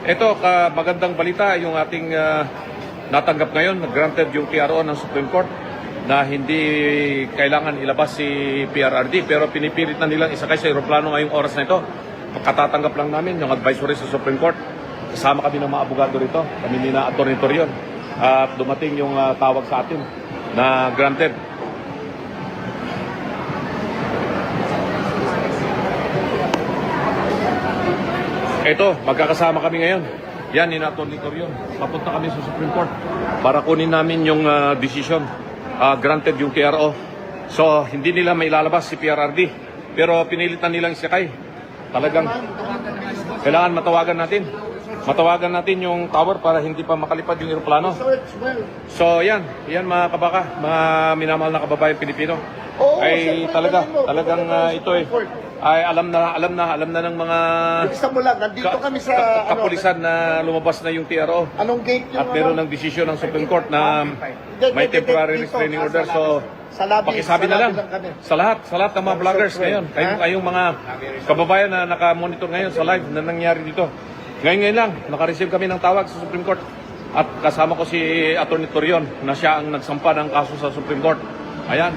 Ito, magandang balita yung ating natanggap ngayon. Granted yung TRO ng Supreme Court na hindi kailangan ilabas si PRRD pero pinipilit na nilang isakay sa aeroplano ngayong oras na ito. Pagkatatanggap lang namin yung advisory sa Supreme Court. Kasama kami ng mga abogado rito. Kami ni na Atty. Torion. At dumating yung tawag sa atin na granted. Ito, magkakasama kami ngayon. Yan, ni Atty. Torion. Papunta kami sa Supreme Court para kunin namin yung decision. Granted yung TRO. So, hindi nila may lalabas si PRRD. Pero pinilitan nilang isakay. Talagang kailangan matawagan natin. Matawagan natin yung tower para hindi pa makalipad yung aeroplano. So, yan mga kabaka, mga minamahal na kababayan Pilipino. Ay talagang ito ay alam na ng mga Bilisan mo lang, nandito kami sa kapulisan na lumabas na yung TRO. Anong gate yung At meron ng desisyon ng Supreme Court na may temporary restraining order. So, pakisabi na lang sa lahat ng mga vloggers ngayon. Kayong mga kababayan na nakamonitor ngayon sa live na nangyari dito. Ngayon lang, naka-receive kami ng tawag sa Supreme Court. At kasama ko si Atty. Torion na siya ang nagsampa ng kaso sa Supreme Court. Ayan,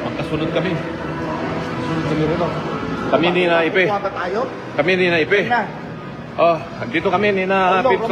magkasunod kami. Kasunod kami rito. Kami ni na Ipe. Kami ni na Ipe. Oh, dito kami ni na Pips.